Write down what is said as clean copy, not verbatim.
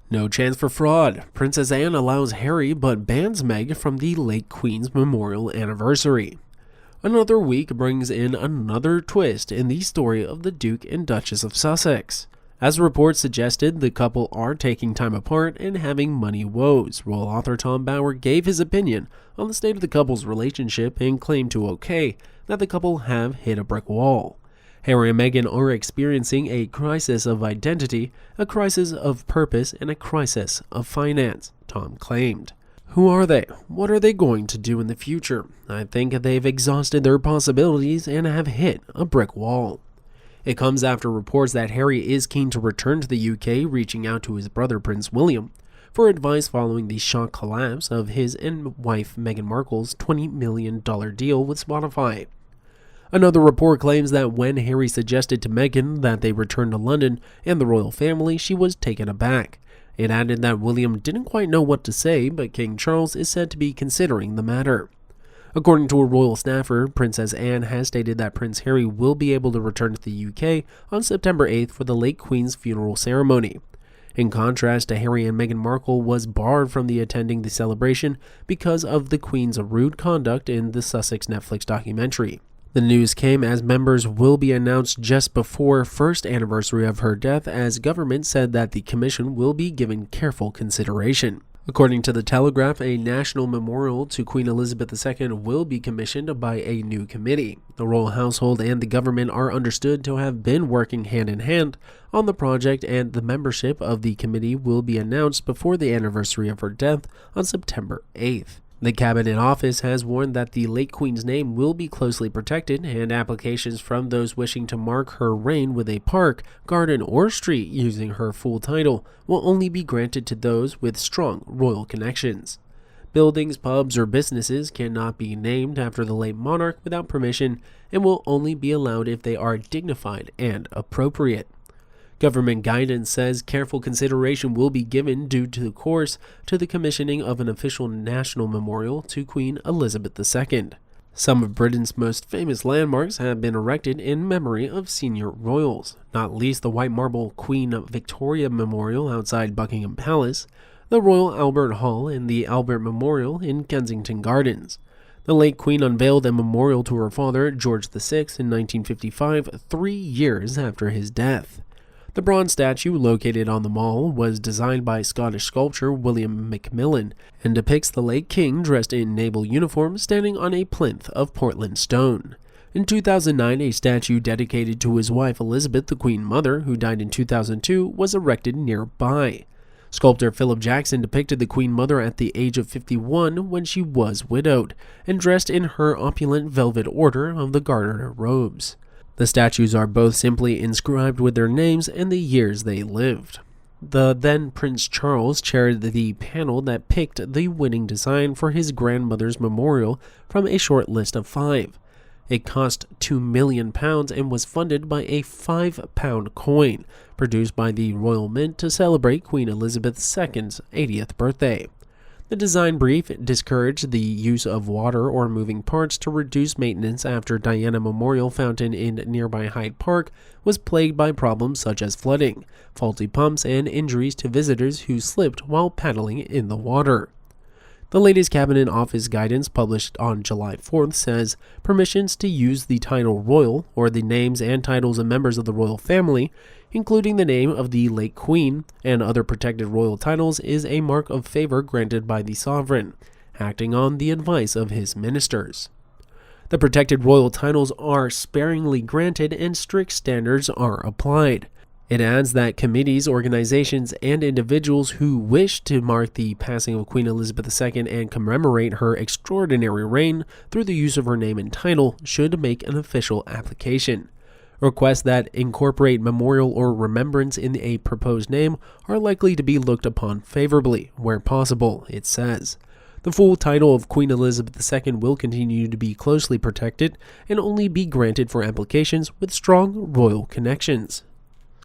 No chance for fraud. Princess Anne allows Harry but bans Meg from the late Queen's memorial anniversary. Another week brings in another twist in the story of the Duke and Duchess of Sussex. As reports suggested, the couple are taking time apart and having money woes. Royal author Tom Bower gave his opinion on the state of the couple's relationship and claimed to that the couple have hit a brick wall. Harry and Meghan are experiencing a crisis of identity, a crisis of purpose, and a crisis of finance, Tom claimed. Who are they? What are they going to do in the future? I think they've exhausted their possibilities and have hit a brick wall. It comes after reports that Harry is keen to return to the UK, reaching out to his brother Prince William for advice following the shock collapse of his and wife Meghan Markle's $20 million deal with Spotify. Another report claims that when Harry suggested to Meghan that they return to London and the royal family, she was taken aback. It added that William didn't quite know what to say, but King Charles is said to be considering the matter. According to a royal staffer, Princess Anne has stated that Prince Harry will be able to return to the UK on September 8th for the late Queen's funeral ceremony. In contrast to Harry and Meghan Markle was barred from attending the celebration because of the Queen's rude conduct in the Sussex Netflix documentary. The news came as members will be announced just before first anniversary of her death, as government said that the commission will be given careful consideration. According to The Telegraph, a national memorial to Queen Elizabeth II will be commissioned by a new committee. The royal household and the government are understood to have been working hand in hand on the project, and the membership of the committee will be announced before the anniversary of her death on September 8th. The Cabinet Office has warned that the late Queen's name will be closely protected, and applications from those wishing to mark her reign with a park, garden, or street using her full title will only be granted to those with strong royal connections. Buildings, pubs, or businesses cannot be named after the late monarch without permission and will only be allowed if they are dignified and appropriate. Government guidance says careful consideration will be given due to the commissioning of an official national memorial to Queen Elizabeth II. Some of Britain's most famous landmarks have been erected in memory of senior royals, not least the white marble Queen Victoria Memorial outside Buckingham Palace, the Royal Albert Hall, and the Albert Memorial in Kensington Gardens. The late Queen unveiled a memorial to her father, George VI, in 1955, 3 years after his death. The bronze statue, located on the Mall, was designed by Scottish sculptor William Macmillan and depicts the late king dressed in naval uniform standing on a plinth of Portland stone. In 2009, a statue dedicated to his wife Elizabeth, the Queen Mother, who died in 2002, was erected nearby. Sculptor Philip Jackson depicted the Queen Mother at the age of 51 when she was widowed and dressed in her opulent velvet order of the Garter robes. The statues are both simply inscribed with their names and the years they lived. The then Prince Charles chaired the panel that picked the winning design for his grandmother's memorial from a short list of 5. It cost £2 million and was funded by a £5 coin produced by the Royal Mint to celebrate Queen Elizabeth II's 80th birthday. The design brief discouraged the use of water or moving parts to reduce maintenance after Diana Memorial Fountain in nearby Hyde Park was plagued by problems such as flooding, faulty pumps, and injuries to visitors who slipped while paddling in the water. The latest Cabinet Office guidance published on July 4th says permissions to use the title royal, or the names and titles of members of the royal family, including the name of the late Queen and other protected royal titles, is a mark of favor granted by the sovereign, acting on the advice of his ministers. The protected royal titles are sparingly granted and strict standards are applied. It adds that committees, organizations, and individuals who wish to mark the passing of Queen Elizabeth II and commemorate her extraordinary reign through the use of her name and title should make an official application. Requests that incorporate memorial or remembrance in a proposed name are likely to be looked upon favorably, where possible, it says. The full title of Queen Elizabeth II will continue to be closely protected and only be granted for applications with strong royal connections.